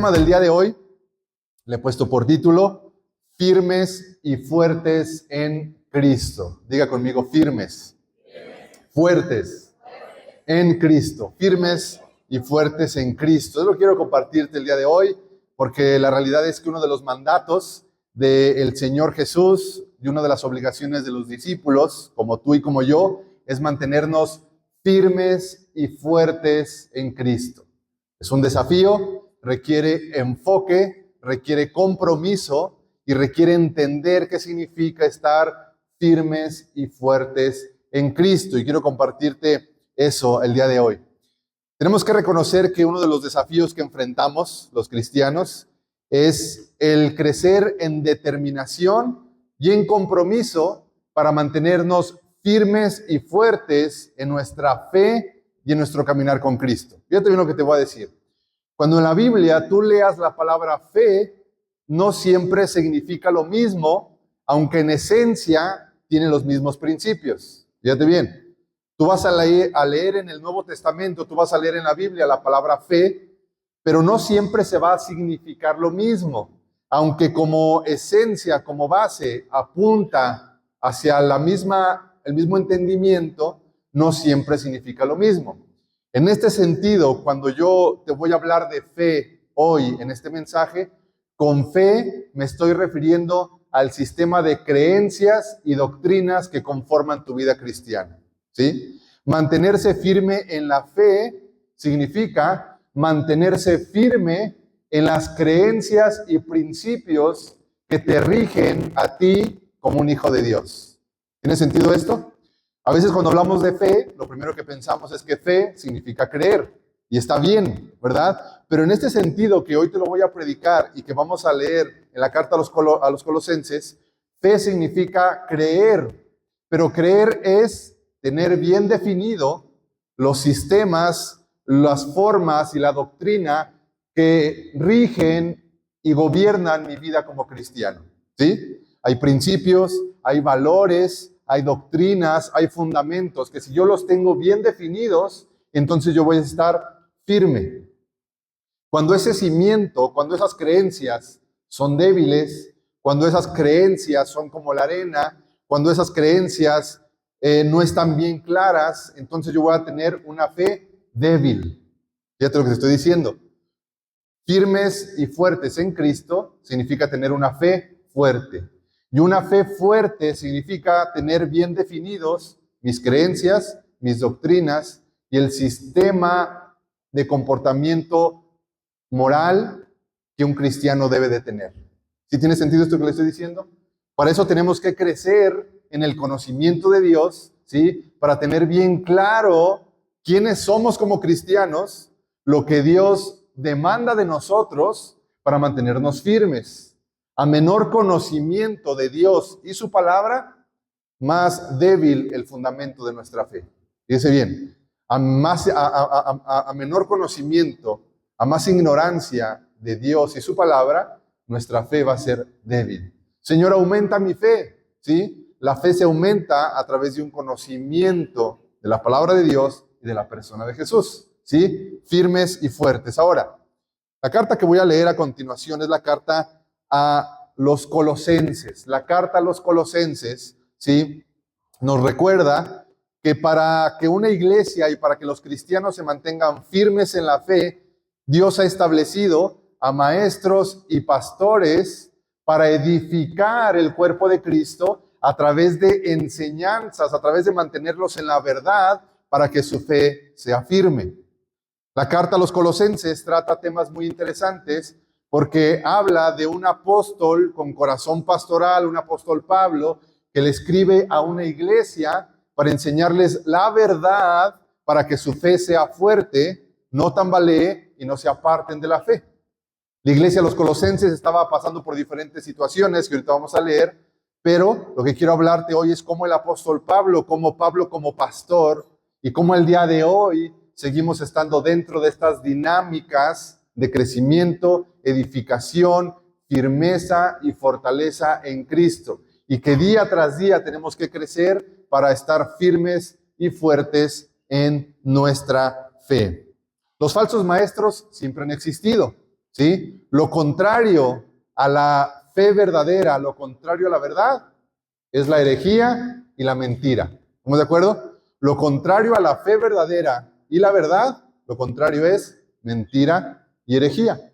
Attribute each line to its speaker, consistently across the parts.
Speaker 1: tema del día de hoy le he puesto por título Firmes y fuertes en Cristo. Diga conmigo, firmes, fuertes en Cristo. Firmes y fuertes en Cristo. Yo lo quiero compartirte el día de hoy porque la realidad es que uno de los mandatos del Señor Jesús y una de las obligaciones de los discípulos, como tú y como yo, es mantenernos firmes y fuertes en Cristo. Es un desafío, requiere enfoque, requiere compromiso y requiere entender qué significa estar firmes y fuertes en Cristo. Y quiero compartirte eso el día de hoy. Tenemos que reconocer que uno de los desafíos que enfrentamos los cristianos es el crecer en determinación y en compromiso para mantenernos firmes y fuertes en nuestra fe y en nuestro caminar con Cristo. Fíjate bien lo que te voy a decir. Cuando en la Biblia tú leas la palabra fe, no siempre significa lo mismo, aunque en esencia tiene los mismos principios. Fíjate bien. Tú vas a leer en el Nuevo Testamento, tú vas a leer en la Biblia la palabra fe, pero no siempre se va a significar lo mismo, aunque como esencia, como base, apunta hacia el mismo entendimiento, no siempre significa lo mismo. En este sentido, cuando yo te voy a hablar de fe hoy en este mensaje, con fe me estoy refiriendo al sistema de creencias y doctrinas que conforman tu vida cristiana. ¿Sí? Mantenerse firme en la fe significa mantenerse firme en las creencias y principios que te rigen a ti como un hijo de Dios. ¿Tiene sentido esto? A veces cuando hablamos de fe, lo primero que pensamos es que fe significa creer, y está bien, ¿verdad? Pero en este sentido que hoy te lo voy a predicar y que vamos a leer en la carta a los Colosenses, fe significa creer, pero creer es tener bien definido los sistemas, las formas y la doctrina que rigen y gobiernan mi vida como cristiano, ¿sí? Hay principios, hay valores, hay doctrinas, hay fundamentos que si yo los tengo bien definidos, entonces yo voy a estar firme. Cuando ese cimiento, cuando esas creencias son débiles, cuando esas creencias son como la arena, cuando esas creencias no están bien claras, entonces yo voy a tener una fe débil. Fíjate lo que te estoy diciendo. Firmes y fuertes en Cristo significa tener una fe fuerte. Y una fe fuerte significa tener bien definidos mis creencias, mis doctrinas y el sistema de comportamiento moral que un cristiano debe de tener. ¿Sí tiene sentido esto que le estoy diciendo? Para eso tenemos que crecer en el conocimiento de Dios, ¿sí? Para tener bien claro quiénes somos como cristianos, lo que Dios demanda de nosotros para mantenernos firmes. A menor conocimiento de Dios y su palabra, más débil el fundamento de nuestra fe. Fíjese bien, a menor conocimiento, a más ignorancia de Dios y su palabra, nuestra fe va a ser débil. Señor, aumenta mi fe, ¿sí? La fe se aumenta a través de un conocimiento de la palabra de Dios y de la persona de Jesús, ¿sí? Firmes y fuertes. Ahora, la carta que voy a leer a continuación es la carta a los Colosenses. La carta a los Colosenses, ¿sí? Nos recuerda que para que una iglesia y para que los cristianos se mantengan firmes en la fe, Dios ha establecido a maestros y pastores para edificar el cuerpo de Cristo a través de enseñanzas, a través de mantenerlos en la verdad para que su fe sea firme. La carta a los Colosenses trata temas muy interesantes porque habla de un apóstol con corazón pastoral, un apóstol Pablo, que le escribe a una iglesia para enseñarles la verdad para que su fe sea fuerte, no tambalee y no se aparten de la fe. La iglesia de los Colosenses estaba pasando por diferentes situaciones que ahorita vamos a leer, pero lo que quiero hablarte hoy es cómo el apóstol Pablo como pastor y cómo el día de hoy seguimos estando dentro de estas dinámicas de crecimiento, edificación, firmeza y fortaleza en Cristo. Y que día tras día tenemos que crecer para estar firmes y fuertes en nuestra fe. Los falsos maestros siempre han existido, ¿sí? Lo contrario a la fe verdadera, lo contrario a la verdad, es la herejía y la mentira. ¿Estamos de acuerdo? Lo contrario a la fe verdadera y la verdad, lo contrario es mentira y herejía.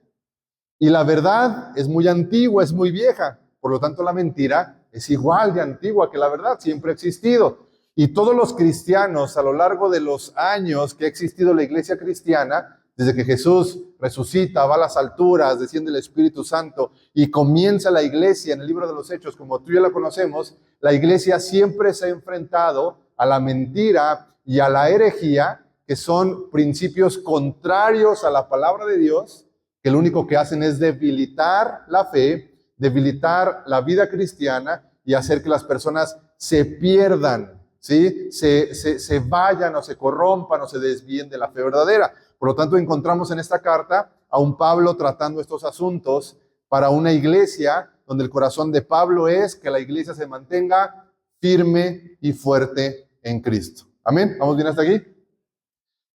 Speaker 1: Y la verdad es muy antigua, es muy vieja. Por lo tanto, la mentira es igual de antigua que la verdad, siempre ha existido. Y todos los cristianos, a lo largo de los años que ha existido la iglesia cristiana, desde que Jesús resucita, va a las alturas, desciende el Espíritu Santo y comienza la iglesia en el libro de los Hechos, como tú ya la conocemos, la iglesia siempre se ha enfrentado a la mentira y a la herejía, que son principios contrarios a la palabra de Dios, que lo único que hacen es debilitar la fe, debilitar la vida cristiana y hacer que las personas se pierdan, ¿sí? Se vayan o se corrompan o se desvíen de la fe verdadera. Por lo tanto, encontramos en esta carta a un Pablo tratando estos asuntos para una iglesia donde el corazón de Pablo es que la iglesia se mantenga firme y fuerte en Cristo. Amén. ¿Vamos bien hasta aquí?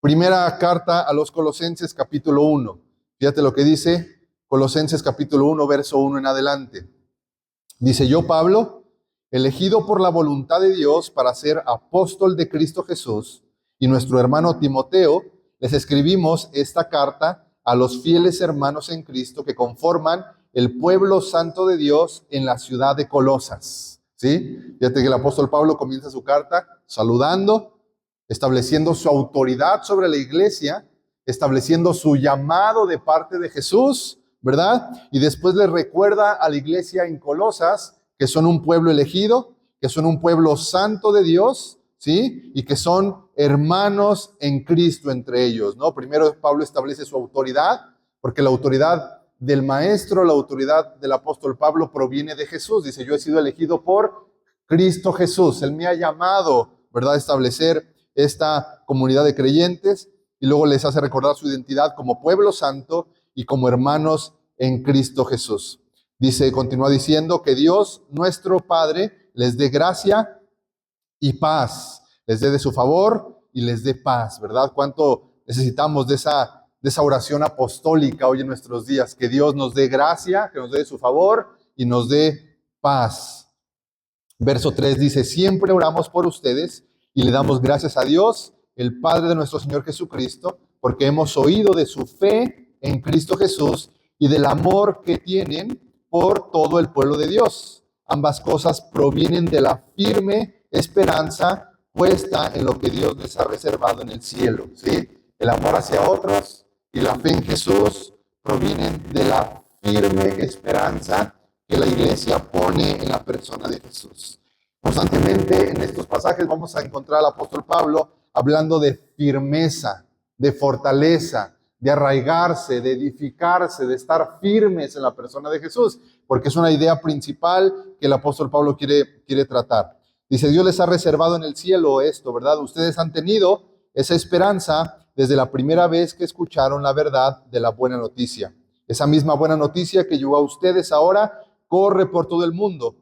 Speaker 1: Primera carta a los Colosenses, capítulo 1. Fíjate lo que dice Colosenses capítulo 1, verso 1 en adelante. Dice: yo, Pablo, elegido por la voluntad de Dios para ser apóstol de Cristo Jesús, y nuestro hermano Timoteo, les escribimos esta carta a los fieles hermanos en Cristo que conforman el pueblo santo de Dios en la ciudad de Colosas. ¿Sí? Fíjate que el apóstol Pablo comienza su carta saludando, estableciendo su autoridad sobre la iglesia, estableciendo su llamado de parte de Jesús, ¿verdad? Y después le recuerda a la iglesia en Colosas que son un pueblo elegido, que son un pueblo santo de Dios, ¿sí? Y que son hermanos en Cristo entre ellos, ¿no? Primero Pablo establece su autoridad, porque la autoridad del maestro, la autoridad del apóstol Pablo proviene de Jesús. Dice: yo he sido elegido por Cristo Jesús. Él me ha llamado, ¿verdad?, a establecer esta comunidad de creyentes. Y luego les hace recordar su identidad como pueblo santo y como hermanos en Cristo Jesús. Dice, continúa diciendo que Dios, nuestro Padre, les dé gracia y paz, les dé de su favor y les dé paz, ¿verdad? ¿Cuánto necesitamos de esa oración apostólica hoy en nuestros días? Que Dios nos dé gracia, que nos dé de su favor y nos dé paz. Verso 3 dice: siempre oramos por ustedes y le damos gracias a Dios, el Padre de nuestro Señor Jesucristo, porque hemos oído de su fe en Cristo Jesús y del amor que tienen por todo el pueblo de Dios. Ambas cosas provienen de la firme esperanza puesta en lo que Dios les ha reservado en el cielo, ¿sí? El amor hacia otros y la fe en Jesús provienen de la firme esperanza que la iglesia pone en la persona de Jesús. Constantemente en estos pasajes vamos a encontrar al apóstol Pablo hablando de firmeza, de fortaleza, de arraigarse, de edificarse, de estar firmes en la persona de Jesús, porque es una idea principal que el apóstol Pablo quiere tratar. Dice: Dios les ha reservado en el cielo esto, ¿verdad? Ustedes han tenido esa esperanza desde la primera vez que escucharon la verdad de la buena noticia. Esa misma buena noticia que llegó a ustedes ahora corre por todo el mundo,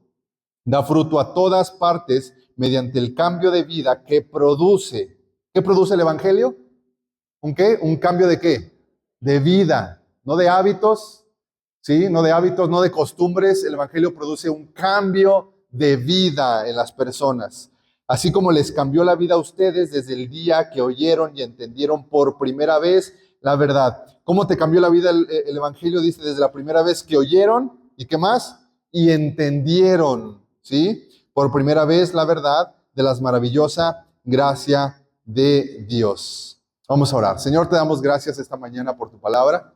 Speaker 1: da fruto a todas partes mediante el cambio de vida que produce. ¿Qué produce el evangelio? ¿Un qué? ¿Un cambio de qué? De vida, no de hábitos, ¿sí? No de hábitos, no de costumbres. El evangelio produce un cambio de vida en las personas. Así como les cambió la vida a ustedes desde el día que oyeron y entendieron por primera vez la verdad. ¿Cómo te cambió la vida el evangelio? Dice: desde la primera vez que oyeron, ¿y qué más? Y entendieron, ¿sí? Por primera vez la verdad de la maravillosa gracia de Dios. Vamos a orar. Señor, te damos gracias esta mañana por tu palabra.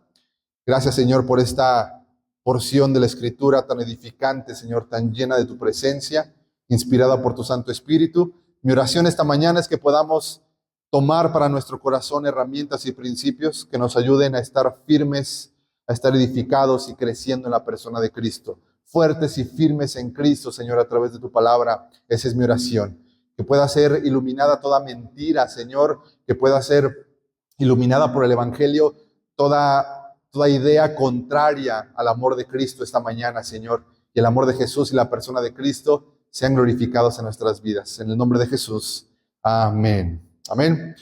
Speaker 1: Gracias, Señor, por esta porción de la Escritura tan edificante, Señor, tan llena de tu presencia, inspirada por tu Santo Espíritu. Mi oración esta mañana es que podamos tomar para nuestro corazón herramientas y principios que nos ayuden a estar firmes, a estar edificados y creciendo en la persona de Cristo. Fuertes y firmes en Cristo, Señor, a través de tu palabra. Esa es mi oración. Que pueda ser iluminada toda mentira, Señor, que pueda ser iluminada por el evangelio toda idea contraria al amor de Cristo esta mañana, Señor. Y el amor de Jesús y la persona de Cristo sean glorificados en nuestras vidas. En el nombre de Jesús. Amén. Amén.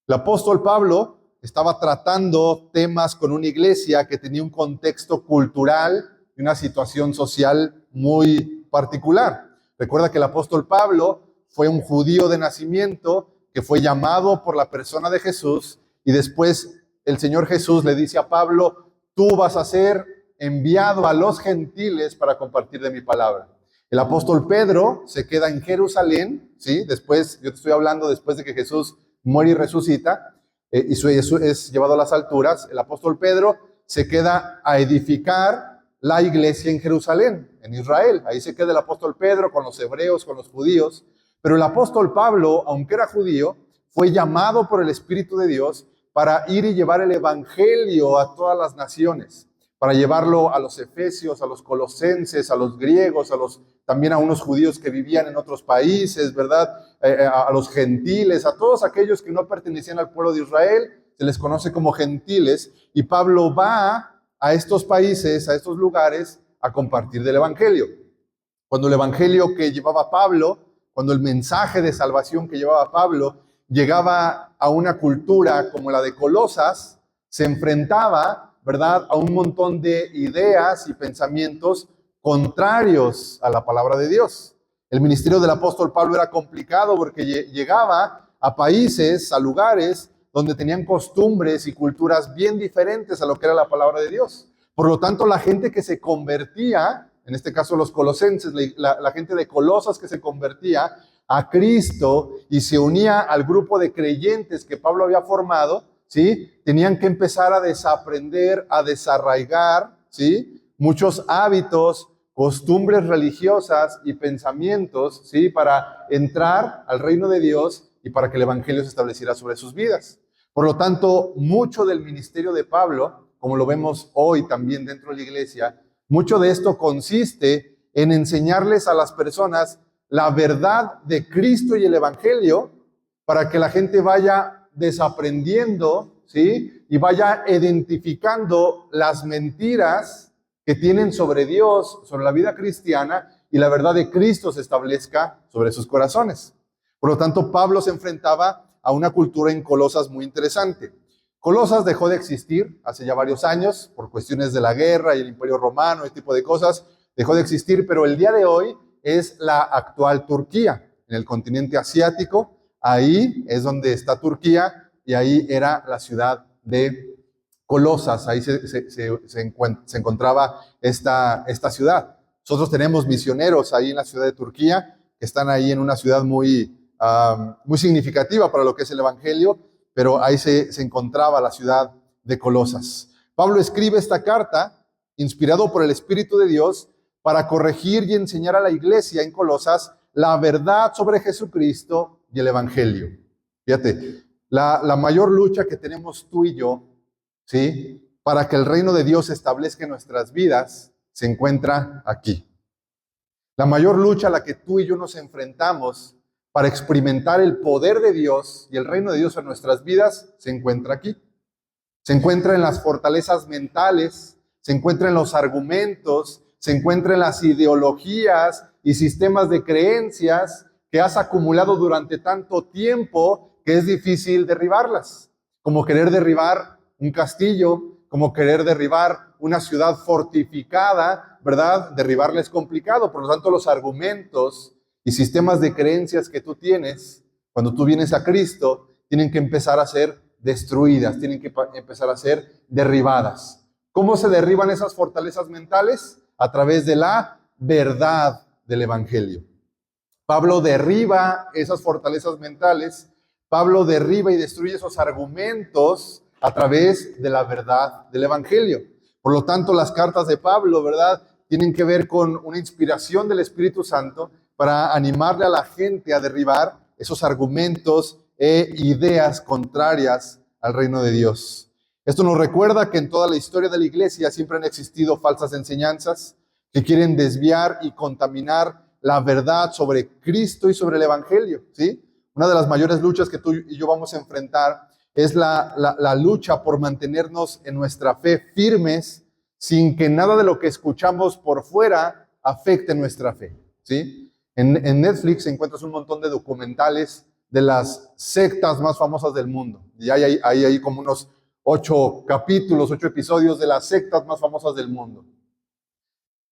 Speaker 1: El apóstol Pablo estaba tratando temas con una iglesia que tenía un contexto cultural y una situación social muy particular. Recuerda que el apóstol Pablo fue un judío de nacimiento que fue llamado por la persona de Jesús y después el Señor Jesús le dice a Pablo, tú vas a ser enviado a los gentiles para compartir de mi palabra. El apóstol Pedro se queda en Jerusalén, ¿sí? Después, yo te estoy hablando después de que Jesús muere y resucita, y eso es llevado a las alturas. El apóstol Pedro se queda a edificar la iglesia en Jerusalén, en Israel. Ahí se queda el apóstol Pedro con los hebreos, con los judíos. Pero el apóstol Pablo, aunque era judío, fue llamado por el Espíritu de Dios para ir y llevar el evangelio a todas las naciones, para llevarlo a los efesios, a los colosenses, a los griegos, también a unos judíos que vivían en otros países, ¿verdad? A los gentiles, a todos aquellos que no pertenecían al pueblo de Israel, se les conoce como gentiles, y Pablo va a estos países, a estos lugares, a compartir del evangelio. Cuando el evangelio que llevaba Pablo, cuando el mensaje de salvación que llevaba Pablo llegaba a una cultura como la de Colosas, se enfrentaba, ¿verdad?, a un montón de ideas y pensamientos contrarios a la palabra de Dios. El ministerio del apóstol Pablo era complicado porque llegaba a países, a lugares donde tenían costumbres y culturas bien diferentes a lo que era la palabra de Dios. Por lo tanto, la gente que se convertía, en este caso los colosenses, la gente de Colosas que se convertía a Cristo y se unía al grupo de creyentes que Pablo había formado, ¿sí?, tenían que empezar a desaprender, a desarraigar, ¿sí?, muchos hábitos, costumbres religiosas y pensamientos, ¿sí?, para entrar al reino de Dios y para que el evangelio se estableciera sobre sus vidas. Por lo tanto, mucho del ministerio de Pablo, como lo vemos hoy también dentro de la iglesia, mucho de esto consiste en enseñarles a las personas la verdad de Cristo y el evangelio para que la gente vaya desaprendiendo, ¿sí?, y vaya identificando las mentiras que tienen sobre Dios, sobre la vida cristiana, y la verdad de Cristo se establezca sobre sus corazones. Por lo tanto, Pablo se enfrentaba a una cultura en Colosas muy interesante. Colosas dejó de existir hace ya varios años por cuestiones de la guerra y el Imperio Romano, este tipo de cosas, dejó de existir, pero el día de hoy es la actual Turquía, en el continente asiático. Ahí es donde está Turquía y ahí era la ciudad de Colosas, ahí se encontraba esta ciudad. Nosotros tenemos misioneros ahí en la ciudad de Turquía, que están ahí en una ciudad muy significativa para lo que es el evangelio, pero ahí se encontraba la ciudad de Colosas. Pablo escribe esta carta, inspirado por el Espíritu de Dios, para corregir y enseñar a la iglesia en Colosas la verdad sobre Jesucristo y el evangelio. Fíjate, la mayor lucha que tenemos tú y yo, ¿sí?, para que el reino de Dios se establezca en nuestras vidas, se encuentra aquí. La mayor lucha a la que tú y yo nos enfrentamos para experimentar el poder de Dios y el reino de Dios en nuestras vidas, se encuentra aquí. Se encuentra en las fortalezas mentales, se encuentra en los argumentos, se encuentra en las ideologías y sistemas de creencias que has acumulado durante tanto tiempo que es difícil derribarlas. Como querer derribar un castillo, como querer derribar una ciudad fortificada, ¿verdad? Derribarla es complicado. Por lo tanto, los argumentos y sistemas de creencias que tú tienes, cuando tú vienes a Cristo, tienen que empezar a ser destruidas, tienen que empezar a ser derribadas. ¿Cómo se derriban esas fortalezas mentales? A través de la verdad del evangelio. Pablo derriba esas fortalezas mentales, Pablo derriba y destruye esos argumentos a través de la verdad del evangelio. Por lo tanto, las cartas de Pablo, ¿verdad?, tienen que ver con una inspiración del Espíritu Santo para animarle a la gente a derribar esos argumentos e ideas contrarias al reino de Dios. Esto nos recuerda que en toda la historia de la iglesia siempre han existido falsas enseñanzas que quieren desviar y contaminar la verdad sobre Cristo y sobre el evangelio, ¿sí? Una de las mayores luchas que tú y yo vamos a enfrentar es la lucha por mantenernos en nuestra fe firmes sin que nada de lo que escuchamos por fuera afecte nuestra fe, ¿sí? En Netflix encuentras un montón de documentales de las sectas más famosas del mundo. Y hay como unos 8 capítulos, 8 episodios de las sectas más famosas del mundo.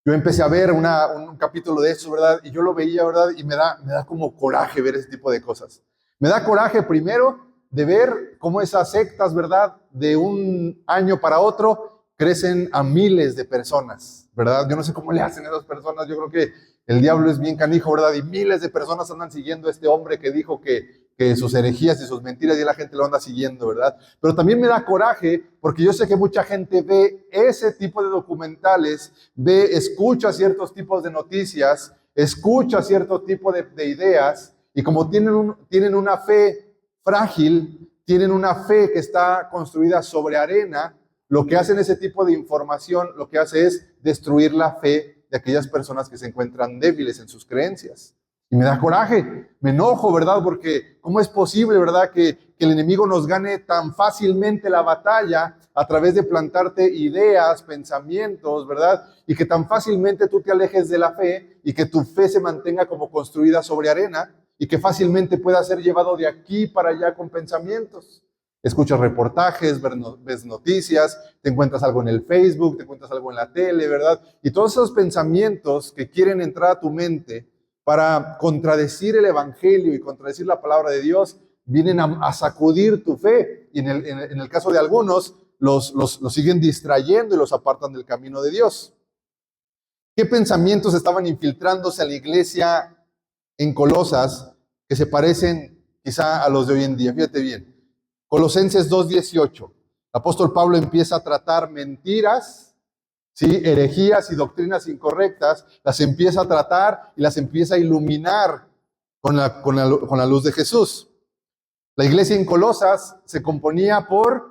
Speaker 1: Yo empecé a ver un capítulo de eso, ¿verdad? Y yo lo veía, ¿verdad? Y me da como coraje ver ese tipo de cosas. Me da coraje primero de ver cómo esas sectas, ¿verdad? De un año para otro crecen a miles de personas, ¿verdad? Yo no sé cómo le hacen a esas personas. Yo creo que el diablo es bien canijo, ¿verdad? Y miles de personas andan siguiendo a este hombre que dijo que sus herejías y sus mentiras, y la gente lo anda siguiendo, ¿verdad? Pero también me da coraje porque yo sé que mucha gente ve ese tipo de documentales, escucha ciertos tipos de noticias, escucha cierto tipo de ideas, y como tienen una fe frágil, tienen una fe que está construida sobre arena, lo que hacen ese tipo de información, lo que hace es destruir la fe de aquellas personas que se encuentran débiles en sus creencias. Y me da coraje, me enojo, ¿verdad? Porque ¿cómo es posible, verdad, que el enemigo nos gane tan fácilmente la batalla a través de plantarte ideas, pensamientos, ¿verdad? Y que tan fácilmente tú te alejes de la fe y que tu fe se mantenga como construida sobre arena y que fácilmente pueda ser llevado de aquí para allá con pensamientos. Escuchas reportajes, ves noticias, te encuentras algo en el Facebook, te encuentras algo en la tele, ¿verdad? Y todos esos pensamientos que quieren entrar a tu mente para contradecir el evangelio y contradecir la palabra de Dios, vienen a sacudir tu fe. Y en el caso de algunos, los siguen distrayendo y los apartan del camino de Dios. ¿Qué pensamientos estaban infiltrándose a la iglesia en Colosas que se parecen quizá a los de hoy en día? Fíjate bien. Colosenses 2:18. El apóstol Pablo empieza a tratar mentiras, ¿sí? Herejías y doctrinas incorrectas, las empieza a tratar y las empieza a iluminar con la luz de Jesús. La iglesia en Colosas se componía por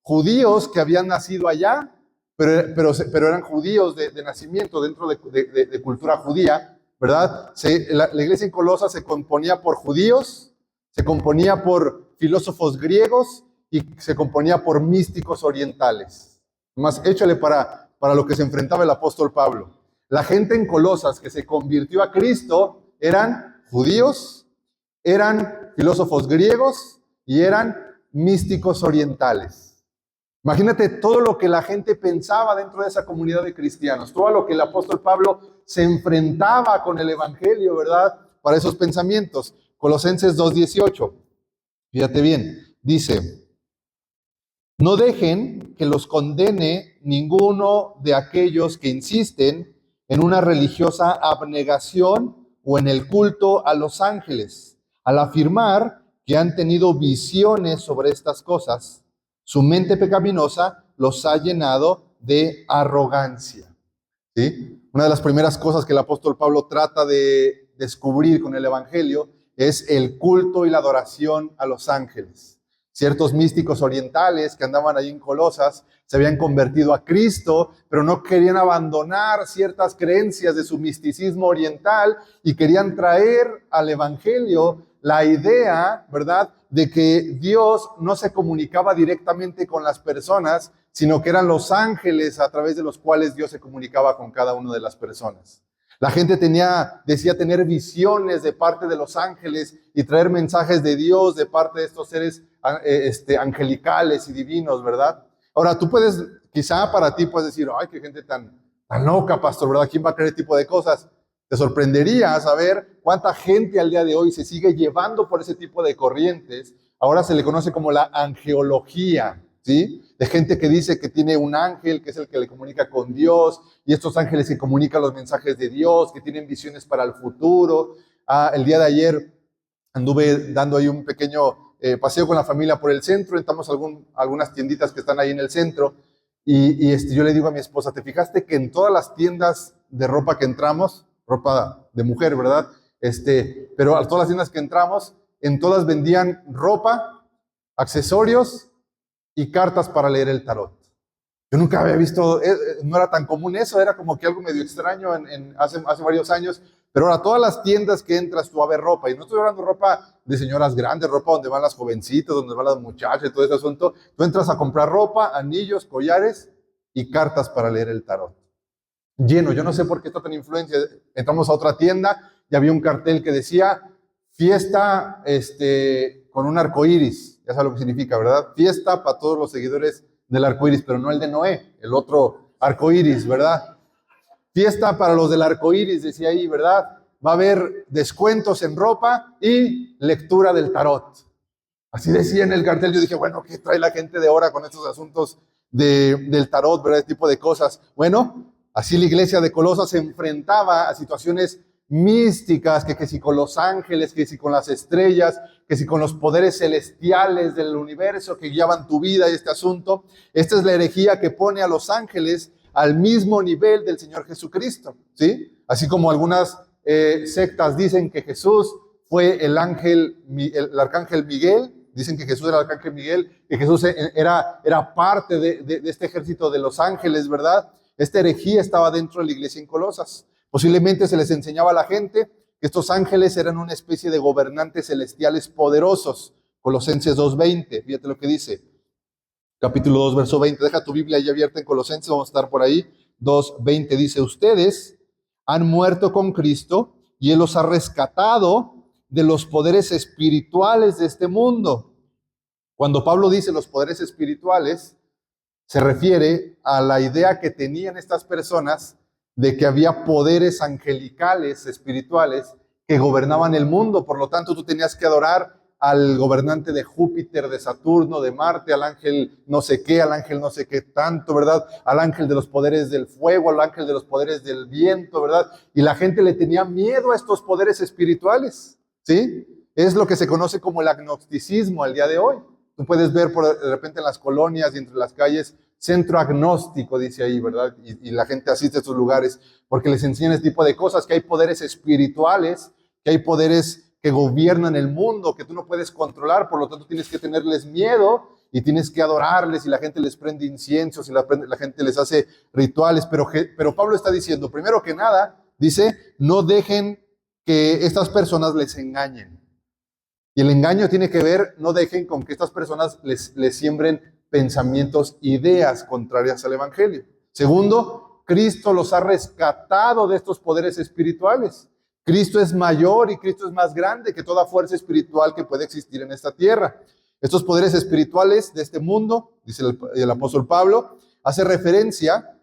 Speaker 1: judíos que habían nacido allá, pero eran judíos de nacimiento dentro de cultura judía, ¿verdad? La iglesia en Colosas se componía por judíos, se componía por filósofos griegos y se componía por místicos orientales. Más échale para lo que se enfrentaba el apóstol Pablo. La gente en Colosas que se convirtió a Cristo eran judíos, eran filósofos griegos y eran místicos orientales. Imagínate todo lo que la gente pensaba dentro de esa comunidad de cristianos, todo lo que el apóstol Pablo se enfrentaba con el evangelio, ¿verdad? Para esos pensamientos. Colosenses 2:18. Fíjate bien, dice: no dejen que los condene ninguno de aquellos que insisten en una religiosa abnegación o en el culto a los ángeles, al afirmar que han tenido visiones sobre estas cosas. Su mente pecaminosa los ha llenado de arrogancia. ¿Sí? Una de las primeras cosas que el apóstol Pablo trata de descubrir con el evangelio es el culto y la adoración a los ángeles. Ciertos místicos orientales que andaban allí en Colosas se habían convertido a Cristo, pero no querían abandonar ciertas creencias de su misticismo oriental y querían traer al evangelio la idea, ¿verdad?, de que Dios no se comunicaba directamente con las personas, sino que eran los ángeles a través de los cuales Dios se comunicaba con cada una de las personas. La gente decía tener visiones de parte de los ángeles y traer mensajes de Dios de parte de estos seres angelicales y divinos, ¿verdad? Ahora, tú puedes, quizá para ti puedes decir, ay, qué gente tan loca, pastor, ¿verdad? ¿Quién va a creer este tipo de cosas? Te sorprendería saber cuánta gente al día de hoy se sigue llevando por ese tipo de corrientes. Ahora se le conoce como la angeología, ¿sí? De gente que dice que tiene un ángel, que es el que le comunica con Dios, y estos ángeles que comunican los mensajes de Dios, que tienen visiones para el futuro. El día de ayer anduve dando ahí un pequeño paseo con la familia por el centro, entramos a algunas tienditas que están ahí en el centro, y yo le digo a mi esposa, ¿te fijaste que en todas las tiendas de ropa que entramos, ropa de mujer, ¿verdad? Pero a todas las tiendas que entramos, en todas vendían ropa, accesorios y cartas para leer el tarot? Yo nunca había visto, no era tan común eso, era como que algo medio extraño hace varios años, pero ahora todas las tiendas que entras tú a ver ropa, y no estoy hablando de ropa de señoras grandes, ropa donde van las jovencitas, donde van las muchachas y todo ese asunto, tú entras a comprar ropa, anillos, collares y cartas para leer el tarot. Lleno, yo no sé por qué está tan influencia. Entramos a otra tienda y había un cartel que decía fiesta con un arco iris, ya sabes lo que significa, ¿verdad? Fiesta para todos los seguidores del arco iris, pero no el de Noé, el otro arco iris, ¿verdad? Fiesta para los del arco iris, decía ahí, ¿verdad? Va a haber descuentos en ropa y lectura del tarot. Así decía en el cartel. Yo dije, bueno, ¿qué trae la gente de ahora con estos asuntos del tarot, ¿verdad? Este tipo de cosas. Bueno, así la iglesia de Colosas se enfrentaba a situaciones místicas, que si con los ángeles, que si con las estrellas, que si con los poderes celestiales del universo que guiaban tu vida y este asunto. Esta es la herejía que pone a los ángeles al mismo nivel del Señor Jesucristo, ¿sí? Así como algunas sectas dicen que Jesús fue el arcángel Miguel. Dicen que Jesús era el arcángel Miguel, que Jesús era parte de este ejército de los ángeles, ¿verdad? Esta herejía estaba dentro de la iglesia en Colosas. Posiblemente se les enseñaba a la gente que estos ángeles eran una especie de gobernantes celestiales poderosos. Colosenses 2:20, fíjate lo que dice. Capítulo 2, verso 20. Deja tu Biblia ahí abierta en Colosenses, vamos a estar por ahí. 2:20 dice, ustedes han muerto con Cristo y Él los ha rescatado de los poderes espirituales de este mundo. Cuando Pablo dice los poderes espirituales, se refiere a la idea que tenían estas personas de que había poderes angelicales, espirituales, que gobernaban el mundo. Por lo tanto, tú tenías que adorar al gobernante de Júpiter, de Saturno, de Marte, al ángel no sé qué, al ángel no sé qué tanto, ¿verdad? Al ángel de los poderes del fuego, al ángel de los poderes del viento, ¿verdad? Y la gente le tenía miedo a estos poderes espirituales, ¿sí? Es lo que se conoce como el agnosticismo al día de hoy. Tú puedes ver de repente en las colonias y entre las calles, centro agnóstico, dice ahí, ¿verdad? Y la gente asiste a estos lugares porque les enseñan este tipo de cosas, que hay poderes espirituales, que hay poderes que gobiernan el mundo, que tú no puedes controlar, por lo tanto tienes que tenerles miedo y tienes que adorarles, y la gente les prende inciensos y la gente les hace rituales, pero Pablo está diciendo, primero que nada, dice, no dejen que estas personas les engañen. Y el engaño tiene que ver, no dejen con que estas personas les siembren pensamientos, ideas contrarias al evangelio. Segundo, Cristo los ha rescatado de estos poderes espirituales. Cristo es mayor y Cristo es más grande que toda fuerza espiritual que puede existir en esta tierra. Estos poderes espirituales de este mundo, dice el apóstol Pablo, hace referencia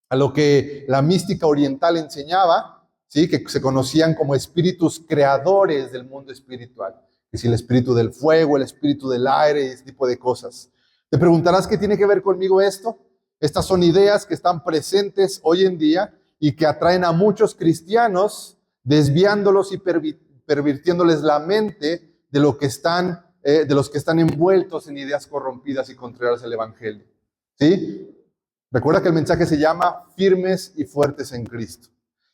Speaker 1: a lo que la mística oriental enseñaba, ¿sí? Que se conocían como espíritus creadores del mundo espiritual. Que si el espíritu del fuego, el espíritu del aire y ese tipo de cosas. Te preguntarás qué tiene que ver conmigo esto. Estas son ideas que están presentes hoy en día y que atraen a muchos cristianos, desviándolos y pervirtiéndoles la mente de los que están envueltos en ideas corrompidas y contrarias al evangelio. ¿Sí? Recuerda que el mensaje se llama firmes y fuertes en Cristo.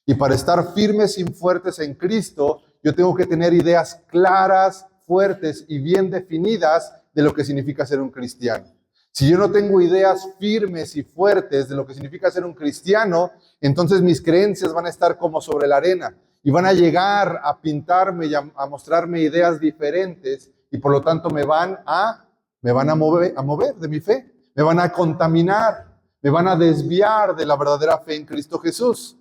Speaker 1: Y para estar firmes y fuertes en Cristo, yo tengo que tener ideas claras, fuertes y bien definidas de lo que significa ser un cristiano. Si yo no tengo ideas firmes y fuertes de lo que significa ser un cristiano, entonces mis creencias van a estar como sobre la arena y van a llegar a pintarme y a mostrarme ideas diferentes, y por lo tanto me van a mover de mi fe, me van a contaminar, me van a desviar de la verdadera fe en Cristo Jesús.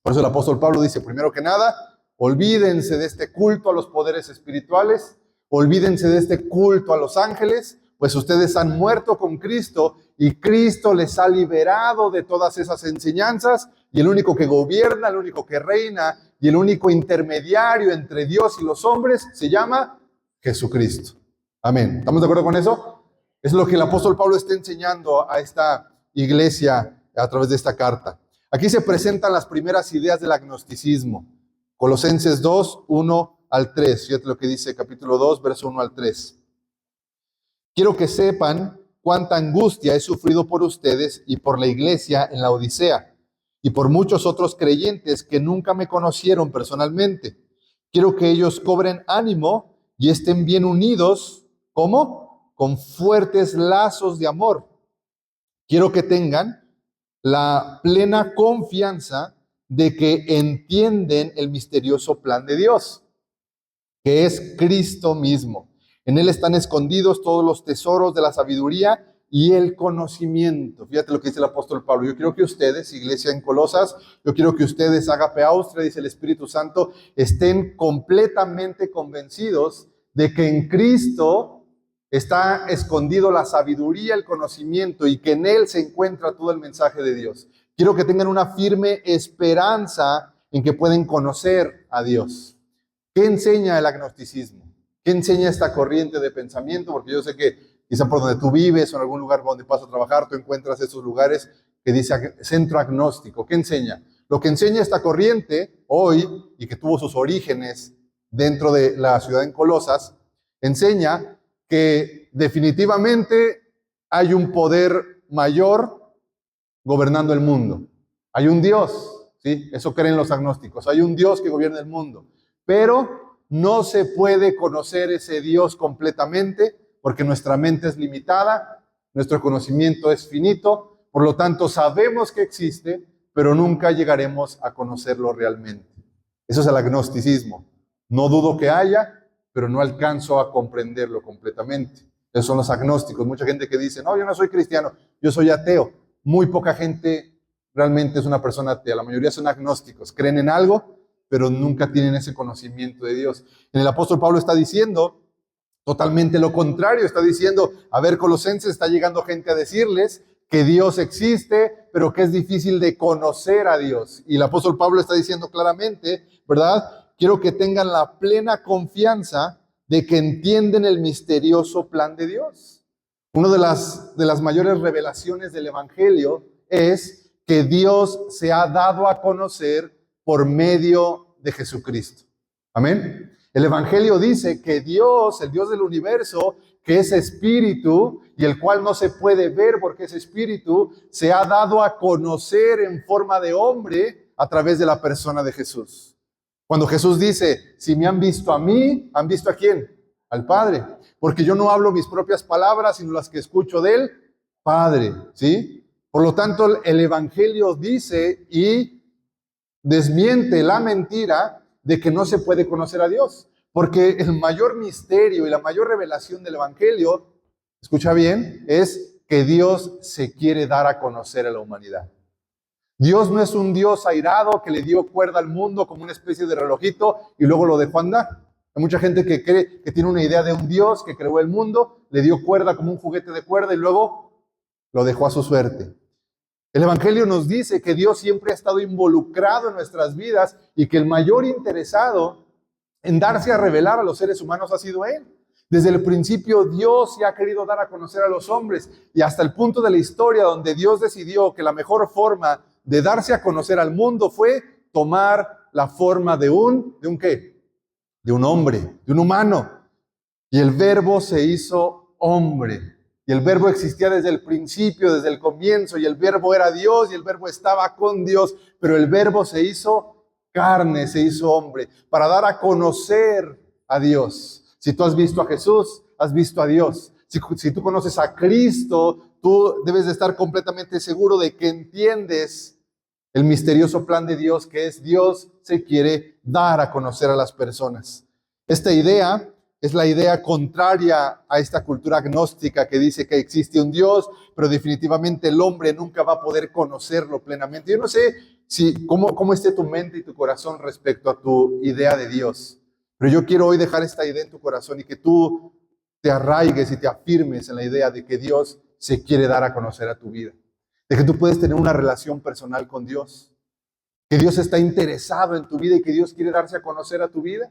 Speaker 1: Por eso el apóstol Pablo dice, primero que nada, olvídense de este culto a los poderes espirituales, olvídense de este culto a los ángeles, pues ustedes han muerto con Cristo y Cristo les ha liberado de todas esas enseñanzas, y el único que gobierna, el único que reina y el único intermediario entre Dios y los hombres se llama Jesucristo. Amén. ¿Estamos de acuerdo con eso? Es lo que el apóstol Pablo está enseñando a esta iglesia a través de esta carta. Aquí se presentan las primeras ideas del agnosticismo. Colosenses 2, 1 al 3. Fíjate lo que dice capítulo 2, verso 1 al 3. Quiero que sepan cuánta angustia he sufrido por ustedes y por la iglesia en la Odisea, y por muchos otros creyentes que nunca me conocieron personalmente. Quiero que ellos cobren ánimo y estén bien unidos, ¿cómo? Con fuertes lazos de amor. Quiero que tengan la plena confianza de que entienden el misterioso plan de Dios, que es Cristo mismo. En Él están escondidos todos los tesoros de la sabiduría y el conocimiento. Fíjate lo que dice el apóstol Pablo. Yo quiero que ustedes, iglesia en Colosas, yo quiero que ustedes, Agape Austria, dice el Espíritu Santo, estén completamente convencidos de que en Cristo está escondido la sabiduría, el conocimiento, y que en Él se encuentra todo el mensaje de Dios. Quiero que tengan una firme esperanza en que pueden conocer a Dios. ¿Qué enseña el agnosticismo? ¿Qué enseña esta corriente de pensamiento? Porque yo sé que quizá por donde tú vives o en algún lugar donde vas a trabajar, tú encuentras esos lugares que dice centro agnóstico. ¿Qué enseña? Lo que enseña esta corriente hoy, y que tuvo sus orígenes dentro de la ciudad en Colosas, enseña que definitivamente hay un poder mayor gobernando el mundo. Hay un Dios, ¿sí? Eso creen los agnósticos. Hay un Dios que gobierna el mundo. Pero no se puede conocer ese Dios completamente porque nuestra mente es limitada, nuestro conocimiento es finito, por lo tanto sabemos que existe, pero nunca llegaremos a conocerlo realmente. Eso es el agnosticismo. No dudo que haya, pero no alcanzo a comprenderlo completamente. Esos son los agnósticos. Mucha gente que dice, no, yo no soy cristiano, yo soy ateo. Muy poca gente realmente es una persona atea. La mayoría son agnósticos. Creen en algo, pero nunca tienen ese conocimiento de Dios. En el apóstol Pablo está diciendo totalmente lo contrario. Está diciendo, a ver, Colosenses, está llegando gente a decirles que Dios existe, pero que es difícil de conocer a Dios. Y el apóstol Pablo está diciendo claramente, ¿verdad? Quiero que tengan la plena confianza de que entienden el misterioso plan de Dios. Una de las mayores revelaciones del Evangelio es que Dios se ha dado a conocer por medio de Jesucristo. Amén. El Evangelio dice que Dios, el Dios del universo, que es espíritu y el cual no se puede ver porque es espíritu, se ha dado a conocer en forma de hombre a través de la persona de Jesús. Cuando Jesús dice, si me han visto a mí, ¿han visto a quién? Al Padre. Porque yo no hablo mis propias palabras, sino las que escucho del Padre, ¿sí? Por lo tanto, el Evangelio dice y desmiente la mentira de que no se puede conocer a Dios. Porque el mayor misterio y la mayor revelación del Evangelio, escucha bien, es que Dios se quiere dar a conocer a la humanidad. Dios no es un Dios airado que le dio cuerda al mundo como una especie de relojito y luego lo dejó andar. Hay mucha gente que cree que tiene una idea de un Dios que creó el mundo, le dio cuerda como un juguete de cuerda y luego lo dejó a su suerte. El Evangelio nos dice que Dios siempre ha estado involucrado en nuestras vidas y que el mayor interesado en darse a revelar a los seres humanos ha sido Él. Desde el principio Dios se ha querido dar a conocer a los hombres y hasta el punto de la historia donde Dios decidió que la mejor forma de darse a conocer al mundo fue tomar la forma ¿de un qué? De un hombre, de un humano. Y el Verbo se hizo hombre. Y el Verbo existía desde el principio, desde el comienzo. Y el Verbo era Dios y el Verbo estaba con Dios. Pero el Verbo se hizo carne, se hizo hombre, para dar a conocer a Dios. Si tú has visto a Jesús, has visto a Dios. Si tú conoces a Cristo, tú debes de estar completamente seguro de que entiendes el misterioso plan de Dios, que es Dios se quiere dar a conocer a las personas. Esta idea es la idea contraria a esta cultura agnóstica que dice que existe un Dios, pero definitivamente el hombre nunca va a poder conocerlo plenamente. Yo no sé cómo esté tu mente y tu corazón respecto a tu idea de Dios, pero yo quiero hoy dejar esta idea en tu corazón y que tú te arraigues y te afirmes en la idea de que Dios se quiere dar a conocer a tu vida. De que tú puedes tener una relación personal con Dios, que Dios está interesado en tu vida y que Dios quiere darse a conocer a tu vida.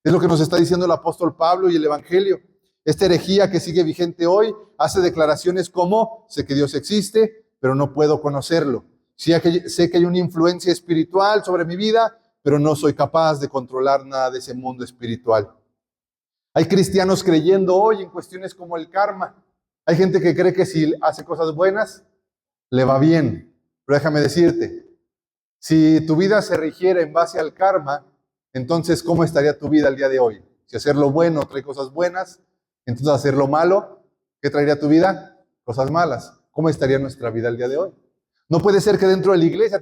Speaker 1: Es lo que nos está diciendo el apóstol Pablo y el Evangelio. Esta herejía que sigue vigente hoy hace declaraciones como, sé que Dios existe, pero no puedo conocerlo. Sé que hay una influencia espiritual sobre mi vida, pero no soy capaz de controlar nada de ese mundo espiritual. Hay cristianos creyendo hoy en cuestiones como el karma. Hay gente que cree que si hace cosas buenas, le va bien. Pero déjame decirte, si tu vida se rigiera en base al karma, entonces ¿cómo estaría tu vida el día de hoy? Si hacer lo bueno trae cosas buenas, entonces hacer lo malo, ¿qué traería tu vida? Cosas malas. ¿Cómo estaría nuestra vida el día de hoy? No puede ser que dentro de la iglesia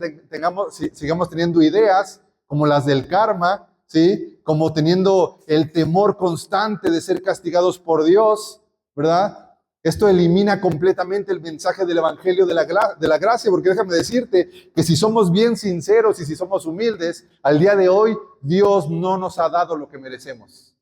Speaker 1: sigamos teniendo ideas como las del karma, ¿sí? Como teniendo el temor constante de ser castigados por Dios, ¿verdad? Esto elimina completamente el mensaje del Evangelio de la gracia, porque déjame decirte que si somos bien sinceros y si somos humildes, al día de hoy Dios no nos ha dado lo que merecemos.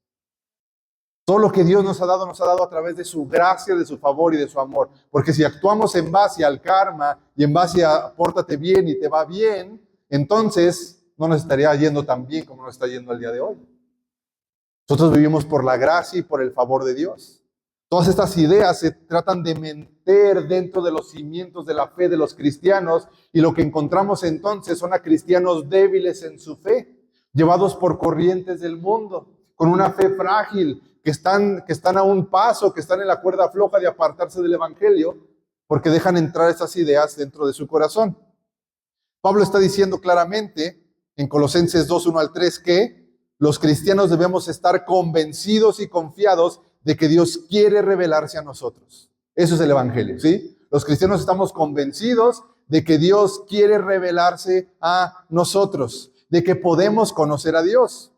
Speaker 1: Todo lo que Dios nos ha dado a través de su gracia, de su favor y de su amor. Porque si actuamos en base al karma y en base a pórtate bien y te va bien, entonces no nos estaría yendo tan bien como nos está yendo el día de hoy. Nosotros vivimos por la gracia y por el favor de Dios. Todas estas ideas se tratan de meter dentro de los cimientos de la fe de los cristianos, y lo que encontramos entonces son a cristianos débiles en su fe, llevados por corrientes del mundo, con una fe frágil, que están a un paso, que están en la cuerda floja de apartarse del Evangelio, porque dejan entrar esas ideas dentro de su corazón. Pablo está diciendo claramente en Colosenses 2, 1 al 3, que los cristianos debemos estar convencidos y confiados de que Dios quiere revelarse a nosotros. Eso es el Evangelio, ¿sí? Los cristianos estamos convencidos de que Dios quiere revelarse a nosotros, de que podemos conocer a Dios.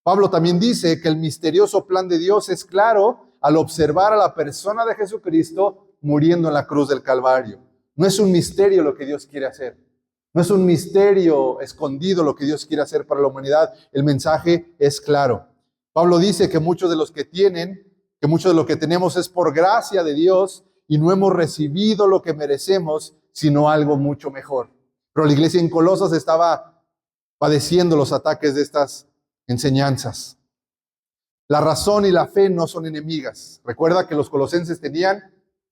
Speaker 1: Pablo también dice que el misterioso plan de Dios es claro al observar a la persona de Jesucristo muriendo en la cruz del Calvario. No es un misterio lo que Dios quiere hacer. No es un misterio escondido lo que Dios quiere hacer para la humanidad. El mensaje es claro. Pablo dice que mucho de lo que tenemos es por gracia de Dios y no hemos recibido lo que merecemos, sino algo mucho mejor. Pero la iglesia en Colosas estaba padeciendo los ataques de estas enseñanzas. La razón y la fe no son enemigas. Recuerda que los colosenses tenían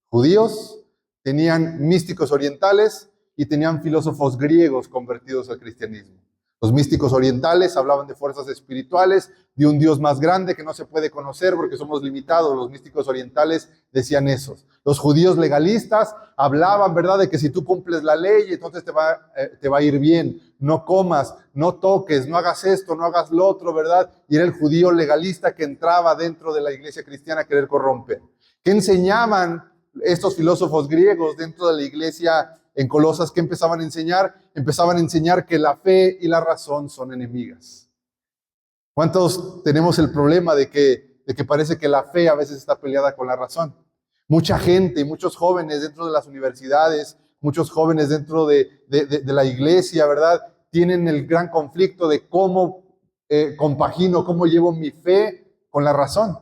Speaker 1: judíos, tenían místicos orientales y tenían filósofos griegos convertidos al cristianismo. Los místicos orientales hablaban de fuerzas espirituales, de un Dios más grande que no se puede conocer porque somos limitados. Los místicos orientales decían eso. Los judíos legalistas hablaban, ¿verdad?, de que si tú cumples la ley, entonces te va a ir bien. No comas, no toques, no hagas esto, no hagas lo otro, ¿verdad? Y era el judío legalista que entraba dentro de la iglesia cristiana a querer corromper. ¿Qué enseñaban estos filósofos griegos dentro de la iglesia en Colosas? ¿Qué empezaban a enseñar? Empezaban a enseñar que la fe y la razón son enemigas. ¿Cuántos tenemos el problema de que parece que la fe a veces está peleada con la razón? Mucha gente, muchos jóvenes dentro de las universidades, muchos jóvenes dentro de la iglesia, ¿verdad?, tienen el gran conflicto de cómo compagino, cómo llevo mi fe con la razón,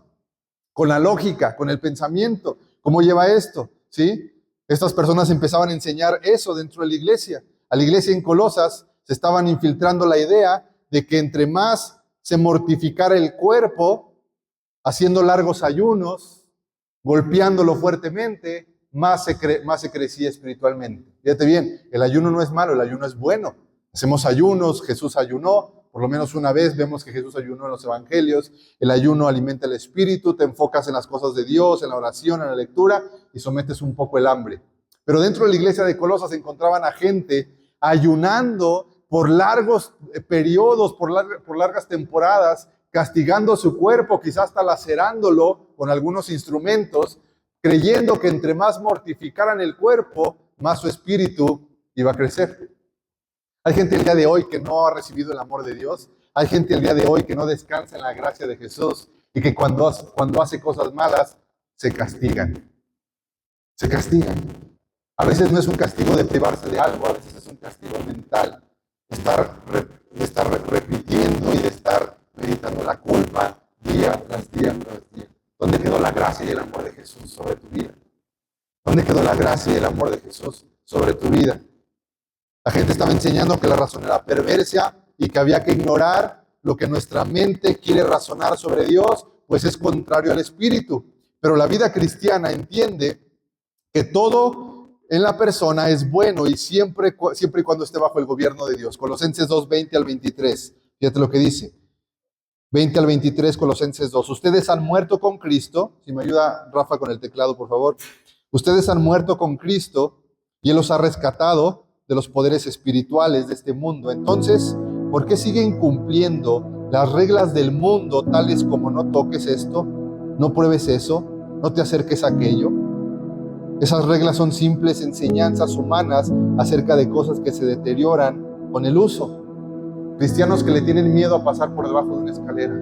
Speaker 1: con la lógica, con el pensamiento. ¿Cómo lleva esto? ¿Sí? Estas personas empezaban a enseñar eso dentro de la iglesia. A la iglesia en Colosas se estaban infiltrando la idea de que entre más se mortificara el cuerpo, haciendo largos ayunos, golpeándolo fuertemente, más se crecía espiritualmente. Fíjate bien, el ayuno no es malo, el ayuno es bueno. Hacemos ayunos, Jesús ayunó, por lo menos una vez vemos que Jesús ayunó en los evangelios. El ayuno alimenta el espíritu, te enfocas en las cosas de Dios, en la oración, en la lectura y sometes un poco el hambre. Pero dentro de la iglesia de Colosas se encontraban a gente ayunando por largos periodos, por largas temporadas, castigando su cuerpo, quizás hasta lacerándolo con algunos instrumentos, creyendo que entre más mortificaran el cuerpo, más su espíritu iba a crecer. Hay gente el día de hoy que no ha recibido el amor de Dios. Hay gente el día de hoy que no descansa en la gracia de Jesús y que cuando hace cosas malas, se castigan. Se castigan. A veces no es un castigo de privarse de algo, a veces es un castigo mental. De estar repitiendo y de estar meditando la culpa día tras día tras día. ¿Dónde quedó la gracia y el amor de Jesús sobre tu vida? ¿Dónde quedó la gracia y el amor de Jesús sobre tu vida? La gente estaba enseñando que la razón era perversa y que había que ignorar lo que nuestra mente quiere razonar sobre Dios, pues es contrario al Espíritu. Pero la vida cristiana entiende que todo en la persona es bueno y siempre y cuando esté bajo el gobierno de Dios. Colosenses 2, 20 al 23. Fíjate lo que dice. 20 al 23, Colosenses 2. Ustedes han muerto con Cristo. Si me ayuda Rafa con el teclado, por favor. Ustedes han muerto con Cristo y Él los ha rescatado de los poderes espirituales de este mundo. Entonces, ¿por qué siguen cumpliendo las reglas del mundo, tales como no toques esto, no pruebes eso, no te acerques a aquello? Esas reglas son simples enseñanzas humanas acerca de cosas que se deterioran con el uso. Cristianos que le tienen miedo a pasar por debajo de una escalera.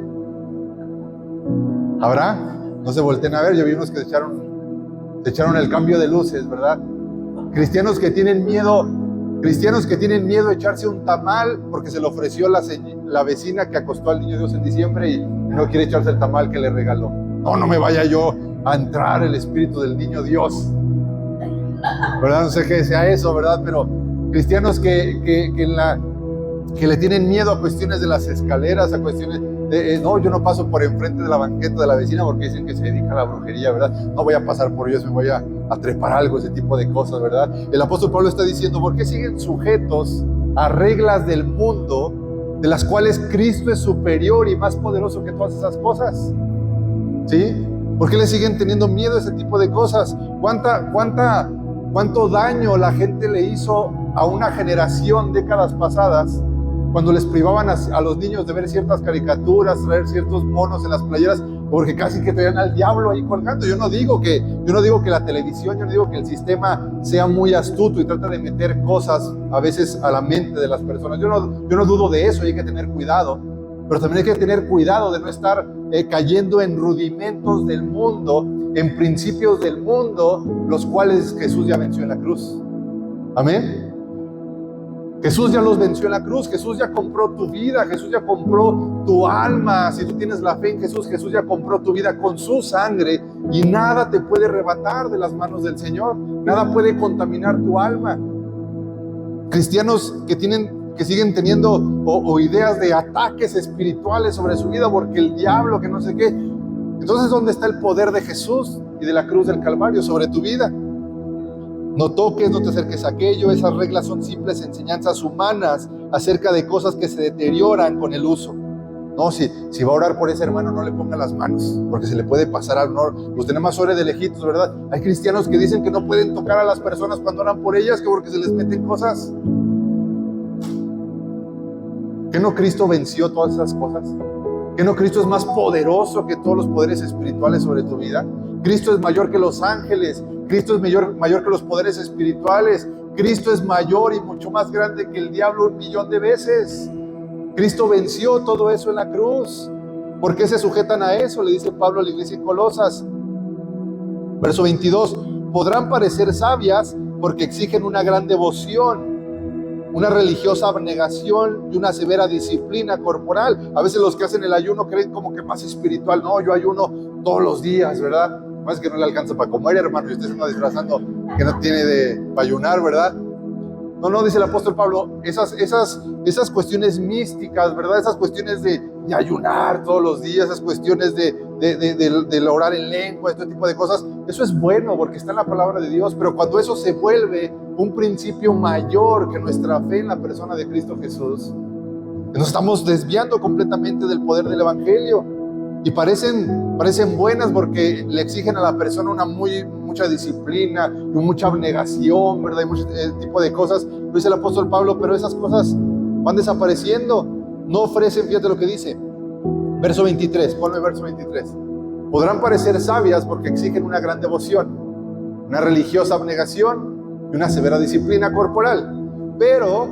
Speaker 1: ¿Habrá? No se volteen a ver, yo vi unos que echaron Se echaron el cambio de luces, ¿verdad? Cristianos que tienen miedo de echarse un tamal porque se le ofreció la vecina que acostó al niño Dios en diciembre y no quiere echarse el tamal que le regaló. No me vaya yo a entrar el espíritu del niño Dios, ¿verdad? No sé qué sea eso, ¿verdad? Pero cristianos que le tienen miedo a cuestiones de las escaleras, a cuestiones de, no, yo no paso por enfrente de la banqueta de la vecina porque dicen que se dedica a la brujería, ¿verdad? No voy a pasar por ellos, me voy a trepar algo, ese tipo de cosas, ¿verdad? El apóstol Pablo está diciendo, ¿por qué siguen sujetos a reglas del mundo de las cuales Cristo es superior y más poderoso que todas esas cosas? ¿Sí? ¿Por qué le siguen teniendo miedo a ese tipo de cosas? ¿Cuánto daño la gente le hizo a una generación décadas pasadas cuando les privaban a los niños de ver ciertas caricaturas, traer ciertos monos en las playeras, porque casi que traían al diablo ahí colgando? Yo no digo que la televisión, yo no digo que el sistema sea muy astuto y trata de meter cosas a veces a la mente de las personas. Yo no dudo de eso, y hay que tener cuidado, pero también hay que tener cuidado de no estar cayendo en rudimentos del mundo, en principios del mundo, los cuales Jesús ya venció en la cruz. Amén. Jesús ya los venció en la cruz. Jesús ya compró tu vida, Jesús ya compró tu alma. Si tú tienes la fe en Jesús, Jesús ya compró tu vida con su sangre, y nada te puede arrebatar de las manos del Señor, nada puede contaminar tu alma. Cristianos que siguen teniendo o ideas de ataques espirituales sobre su vida porque el diablo, que no sé qué. Entonces, ¿dónde está el poder de Jesús y de la cruz del Calvario sobre tu vida? No toques, no te acerques a aquello. Esas reglas son simples enseñanzas humanas acerca de cosas que se deterioran con el uso. No, si va a orar por ese hermano, no le ponga las manos, porque se le puede pasar al honor. Usted nada más ore de lejitos, ¿verdad? Hay cristianos que dicen que no pueden tocar a las personas cuando oran por ellas, que porque se les meten cosas. ¿Que no Cristo venció todas esas cosas? ¿Que no Cristo es más poderoso que todos los poderes espirituales sobre tu vida? Cristo es mayor que los ángeles. Cristo es mayor que los poderes espirituales. Cristo es mayor y mucho más grande que el diablo 1,000,000 de veces. Cristo venció todo eso en la cruz. ¿Por qué se sujetan a eso? Le dice Pablo a la iglesia en Colosas. Verso 22. Podrán parecer sabias porque exigen una gran devoción, una religiosa abnegación y una severa disciplina corporal. A veces los que hacen el ayuno creen como que más espiritual. No, yo ayuno todos los días, ¿verdad? Más que no le alcanza para comer, hermano, y usted se está disfrazando que no tiene para ayunar, ¿verdad? No, dice el apóstol Pablo, esas cuestiones místicas, ¿verdad? Esas cuestiones de ayunar todos los días, esas cuestiones de orar en lengua, este tipo de cosas, eso es bueno porque está en la palabra de Dios, pero cuando eso se vuelve un principio mayor que nuestra fe en la persona de Cristo Jesús, nos estamos desviando completamente del poder del Evangelio. Y parecen buenas porque le exigen a la persona mucha disciplina y mucha abnegación, ¿verdad? Y mucho tipo de cosas. Lo dice el apóstol Pablo, pero esas cosas van desapareciendo. No ofrecen, fíjate lo que dice. Verso 23, ponme verso 23. Podrán parecer sabias porque exigen una gran devoción, una religiosa abnegación y una severa disciplina corporal. Pero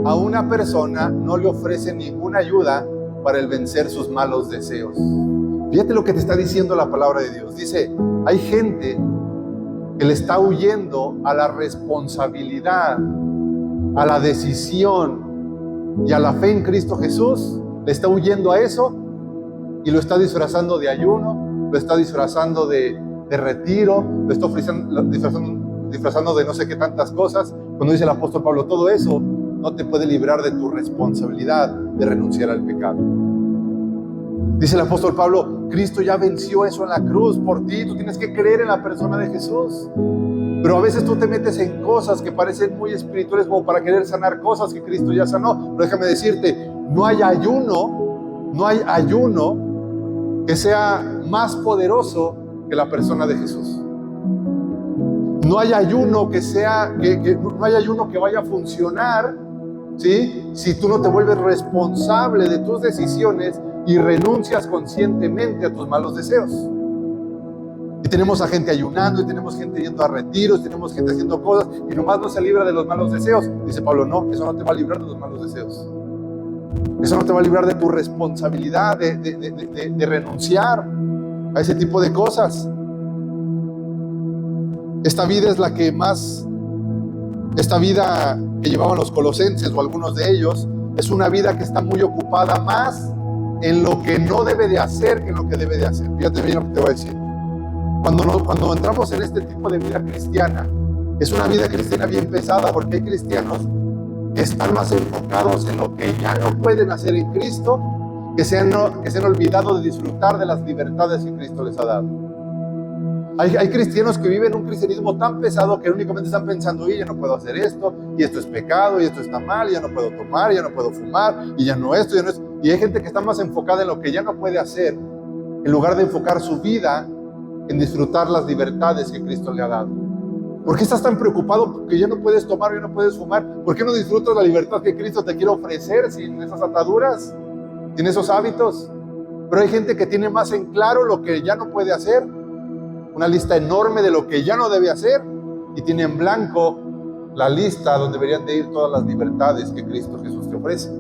Speaker 1: a una persona no le ofrecen ninguna ayuda para el vencer sus malos deseos. Fíjate lo que te está diciendo la palabra de Dios. Dice, hay gente que le está huyendo a la responsabilidad, a la decisión y a la fe en Cristo Jesús. Le está huyendo a eso y lo está disfrazando de ayuno, lo está disfrazando de retiro, lo está disfrazando de no sé qué tantas cosas. Cuando dice el apóstol Pablo, todo eso no te puede librar de tu responsabilidad de renunciar al pecado. Dice el apóstol Pablo, Cristo ya venció eso en la cruz por ti. Tú tienes que creer en la persona de Jesús. Pero a veces tú te metes en cosas que parecen muy espirituales como para querer sanar cosas que Cristo ya sanó. Pero déjame decirte, no hay ayuno que sea más poderoso que la persona de Jesús. No hay ayuno no hay ayuno que vaya a funcionar, ¿sí? Si tú no te vuelves responsable de tus decisiones y renuncias conscientemente a tus malos deseos. Y tenemos a gente ayunando, y tenemos gente yendo a retiros, tenemos gente haciendo cosas, y nomás no se libra de los malos deseos. Dice Pablo, no, eso no te va a librar de los malos deseos. Eso no te va a librar de tu responsabilidad de renunciar a ese tipo de cosas. Esta vida es la que más, esta vida que llevaban los colosenses o algunos de ellos, es una vida que está muy ocupada más en lo que no debe de hacer que en lo que debe de hacer. Fíjate bien lo que te voy a decir. Cuando entramos en este tipo de vida cristiana, es una vida cristiana bien pesada, porque hay cristianos que están más enfocados en lo que ya no pueden hacer en Cristo, que se han olvidado de disfrutar de las libertades que Cristo les ha dado. Hay cristianos que viven un cristianismo tan pesado que únicamente están pensando, ya no puedo hacer esto, y esto es pecado, y esto está mal, y ya no puedo tomar, ya no puedo fumar, y ya no esto, ya no esto. Y hay gente que está más enfocada en lo que ya no puede hacer, en lugar de enfocar su vida en disfrutar las libertades que Cristo le ha dado. ¿Por qué estás tan preocupado porque ya no puedes tomar, ya no puedes fumar? ¿Por qué no disfrutas la libertad que Cristo te quiere ofrecer sin esas ataduras, sin esos hábitos? Pero hay gente que tiene más en claro lo que ya no puede hacer, una lista enorme de lo que ya no debe hacer, y tiene en blanco la lista donde deberían de ir todas las libertades que Cristo Jesús te ofrece.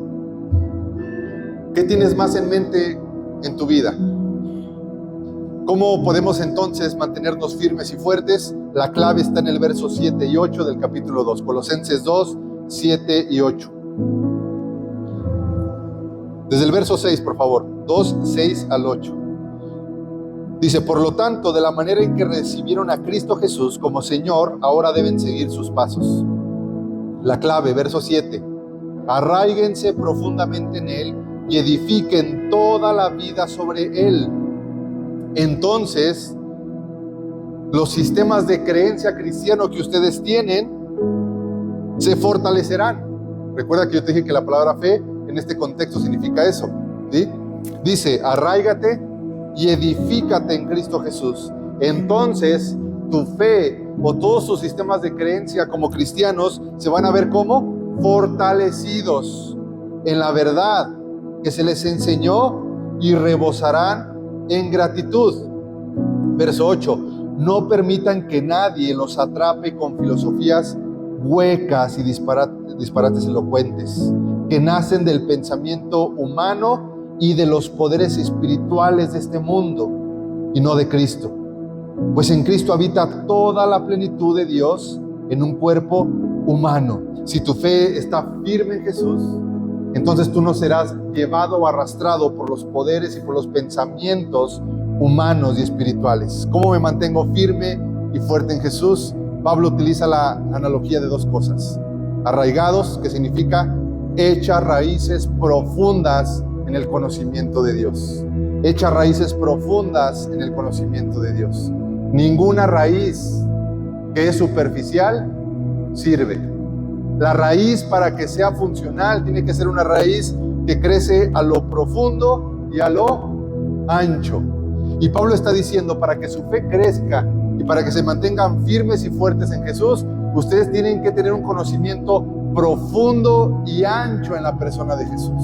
Speaker 1: ¿Qué tienes más en mente en tu vida? ¿Cómo podemos entonces mantenernos firmes y fuertes? La clave está en el verso 7 y 8 del capítulo 2, Colosenses 2, 7 y 8. Desde el verso 6, por favor, 2, 6 al 8. Dice, por lo tanto, de la manera en que recibieron a Cristo Jesús como Señor, ahora deben seguir sus pasos. La clave, verso 7. Arráiguense profundamente en Él y edifiquen toda la vida sobre Él. Entonces, los sistemas de creencia cristiano que ustedes tienen se fortalecerán. Recuerda que yo te dije que la palabra fe en este contexto significa eso, ¿sí? Dice, arráigate y edifícate en Cristo Jesús. Entonces tu fe o todos tus sistemas de creencia como cristianos se van a ver como fortalecidos en la verdad que se les enseñó y rebosarán en gratitud. Verso 8. No permitan que nadie los atrape con filosofías huecas y disparates elocuentes que nacen del pensamiento humano y de los poderes espirituales de este mundo, y no de Cristo. Pues en Cristo habita toda la plenitud de Dios en un cuerpo humano. Si tu fe está firme en Jesús, entonces tú no serás llevado o arrastrado por los poderes y por los pensamientos humanos y espirituales. ¿Cómo me mantengo firme y fuerte en Jesús? Pablo utiliza la analogía de dos cosas. Arraigados, que significa echar raíces profundas en el conocimiento de Dios. Echa raíces profundas en el conocimiento de Dios. Ninguna raíz que es superficial sirve. La raíz, para que sea funcional, tiene que ser una raíz que crece a lo profundo y a lo ancho. Y Pablo está diciendo, para que su fe crezca y para que se mantengan firmes y fuertes en Jesús, ustedes tienen que tener un conocimiento profundo y ancho en la persona de Jesús.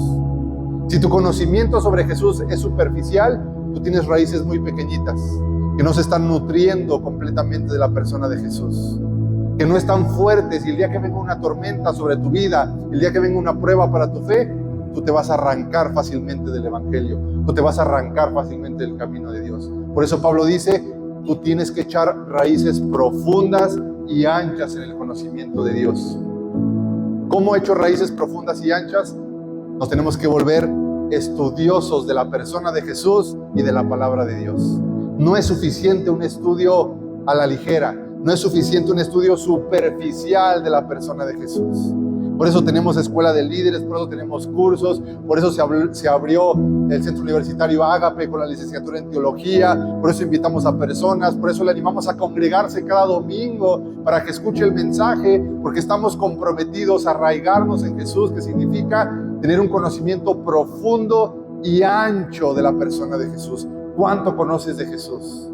Speaker 1: Si tu conocimiento sobre Jesús es superficial, tú tienes raíces muy pequeñitas, que no se están nutriendo completamente de la persona de Jesús, que no están fuertes, y el día que venga una tormenta sobre tu vida, el día que venga una prueba para tu fe, tú te vas a arrancar fácilmente del Evangelio, tú te vas a arrancar fácilmente del camino de Dios. Por eso Pablo dice, tú tienes que echar raíces profundas y anchas en el conocimiento de Dios. ¿Cómo he hecho raíces profundas y anchas? Nos tenemos que volver estudiosos de la persona de Jesús y de la palabra de Dios. No es suficiente un estudio a la ligera, no es suficiente un estudio superficial de la persona de Jesús. Por eso tenemos escuela de líderes, por eso tenemos cursos, por eso se abrió el Centro Universitario Ágape con la licenciatura en Teología, por eso invitamos a personas, por eso le animamos a congregarse cada domingo para que escuche el mensaje, porque estamos comprometidos a arraigarnos en Jesús, que significa tener un conocimiento profundo y ancho de la persona de Jesús. ¿Cuánto conoces de Jesús?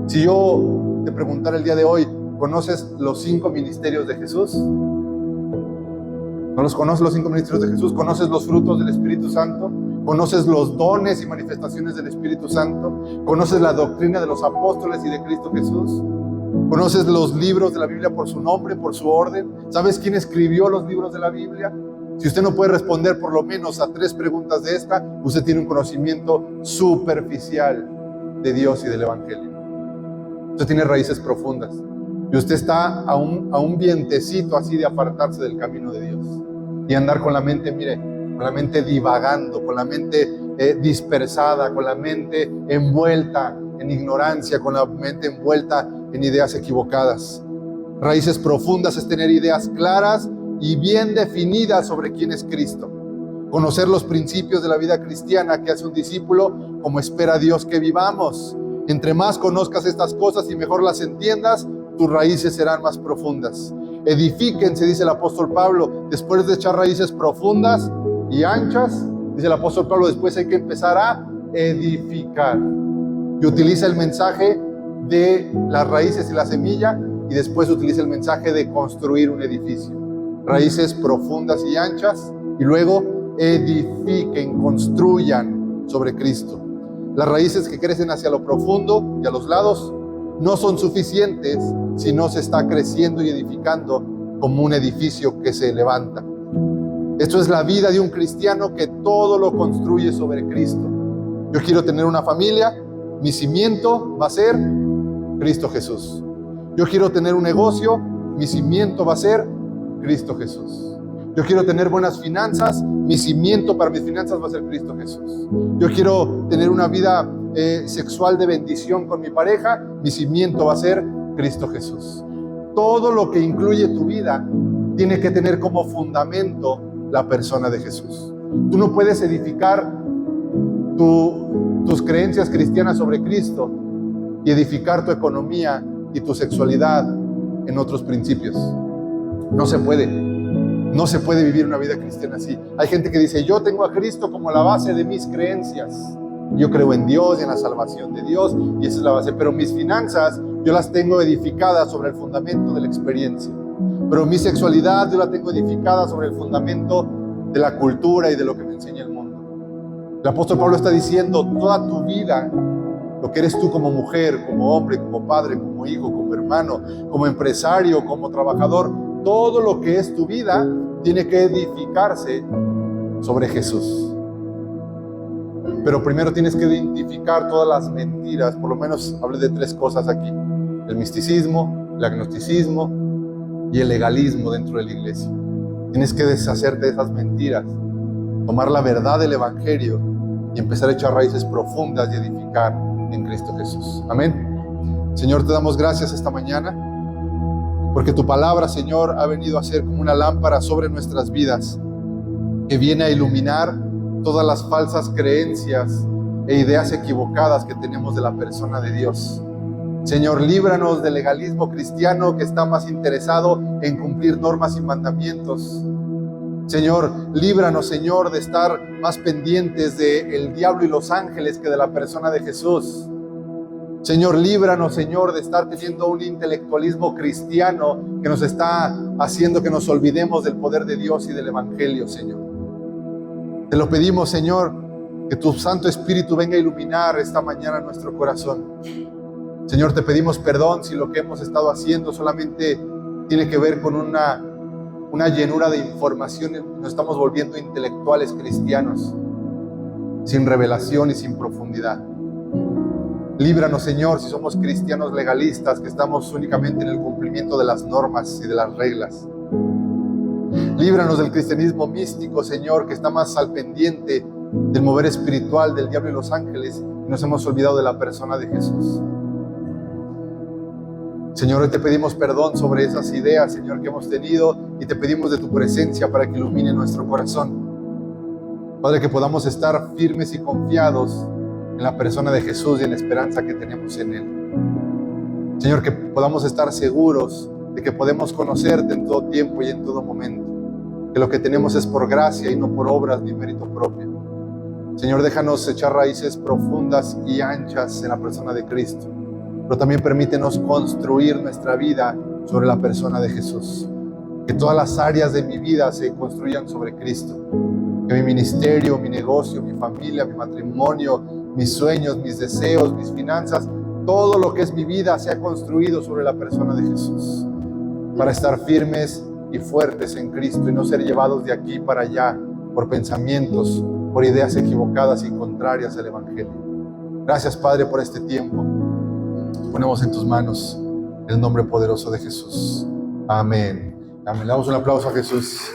Speaker 1: Si yo te preguntara el día de hoy, ¿conoces los 5 ministerios de Jesús? ¿No los conoces los 5 ministerios de Jesús? ¿Conoces los frutos del Espíritu Santo? ¿Conoces los dones y manifestaciones del Espíritu Santo? ¿Conoces la doctrina de los apóstoles y de Cristo Jesús? ¿Conoces los libros de la Biblia por su nombre, por su orden? ¿Sabes quién escribió los libros de la Biblia? Si usted no puede responder por lo menos a 3 preguntas de esta, usted tiene un conocimiento superficial de Dios y del Evangelio. Usted tiene raíces profundas. Y usted está a un vientecito así de apartarse del camino de Dios y andar con la mente, mire, con la mente divagando, con la mente dispersada, con la mente envuelta en ignorancia, con la mente envuelta en ideas equivocadas. Raíces profundas es tener ideas claras y bien definidas sobre quién es Cristo. Conocer los principios de la vida cristiana que hace un discípulo, como espera Dios que vivamos. Entre más conozcas estas cosas y mejor las entiendas, tus raíces serán más profundas. Edifíquense, dice el apóstol Pablo, después de echar raíces profundas y anchas, dice el apóstol Pablo, después hay que empezar a edificar. Y utiliza el mensaje de las raíces y la semilla, y después utiliza el mensaje de construir un edificio. Raíces profundas y anchas, y luego edifiquen, construyan sobre Cristo. Las raíces que crecen hacia lo profundo y a los lados no son suficientes si no se está creciendo y edificando como un edificio que se levanta. Esto es la vida de un cristiano que todo lo construye sobre Cristo. Yo quiero tener una familia, mi cimiento va a ser Cristo Jesús. Yo quiero tener un negocio, mi cimiento va a ser Cristo Jesús. Yo quiero tener buenas finanzas, mi cimiento para mis finanzas va a ser Cristo Jesús. Yo quiero tener una vida sexual de bendición con mi pareja, mi cimiento va a ser Cristo Jesús. Todo lo que incluye tu vida tiene que tener como fundamento la persona de Jesús. Tú no puedes edificar tus creencias cristianas sobre Cristo y edificar tu economía y tu sexualidad en otros principios. No se puede. No se puede vivir una vida cristiana así. Hay gente que dice, yo tengo a Cristo como la base de mis creencias. Yo creo en Dios y en la salvación de Dios, y esa es la base. Pero mis finanzas, yo las tengo edificadas sobre el fundamento de la experiencia. Pero mi sexualidad, yo la tengo edificada sobre el fundamento de la cultura y de lo que me enseña el mundo. El apóstol Pablo está diciendo, toda tu vida, lo que eres tú como mujer, como hombre, como padre, como hijo, como hermano, como empresario, como trabajador, todo lo que es tu vida tiene que edificarse sobre Jesús. Pero primero tienes que identificar todas las mentiras. Por lo menos hablé de 3 cosas aquí: el misticismo, el agnosticismo y el legalismo dentro de la iglesia. Tienes que deshacerte de esas mentiras, tomar la verdad del evangelio y empezar a echar raíces profundas y edificar en Cristo Jesús. Amén. Señor, te damos gracias esta mañana porque tu palabra, Señor, ha venido a ser como una lámpara sobre nuestras vidas, que viene a iluminar todas las falsas creencias e ideas equivocadas que tenemos de la persona de Dios. Señor, líbranos del legalismo cristiano que está más interesado en cumplir normas y mandamientos. Señor, líbranos, Señor, de estar más pendientes del diablo y los ángeles que de la persona de Jesús. Señor, líbranos, Señor, de estar teniendo un intelectualismo cristiano que nos está haciendo que nos olvidemos del poder de Dios y del evangelio, Señor. Te lo pedimos, Señor, que tu Santo Espíritu venga a iluminar esta mañana nuestro corazón. Señor, te pedimos perdón si lo que hemos estado haciendo solamente tiene que ver con una llenura de información y nos estamos volviendo intelectuales cristianos, sin revelación y sin profundidad. Líbranos, Señor, si somos cristianos legalistas, que estamos únicamente en el cumplimiento de las normas y de las reglas. Líbranos del cristianismo místico, Señor, que está más al pendiente del mover espiritual del diablo y los ángeles, y nos hemos olvidado de la persona de Jesús. Señor, hoy te pedimos perdón sobre esas ideas, Señor, que hemos tenido, y te pedimos de tu presencia para que ilumine nuestro corazón. Padre, que podamos estar firmes y confiados en la persona de Jesús y en la esperanza que tenemos en Él. Señor, que podamos estar seguros de que podemos conocerte en todo tiempo y en todo momento, que lo que tenemos es por gracia y no por obras ni mérito propio. Señor, déjanos echar raíces profundas y anchas en la persona de Cristo, pero también permítenos construir nuestra vida sobre la persona de Jesús. Que todas las áreas de mi vida se construyan sobre Cristo. Que mi ministerio, mi negocio, mi familia, mi matrimonio, mis sueños, mis deseos, mis finanzas, todo lo que es mi vida sea construido sobre la persona de Jesús, para estar firmes y fuertes en Cristo y no ser llevados de aquí para allá por pensamientos, por ideas equivocadas y contrarias al Evangelio. Gracias, Padre, por este tiempo. Ponemos en tus manos En el nombre poderoso de Jesús. Amén. Amén. Le damos un aplauso a Jesús.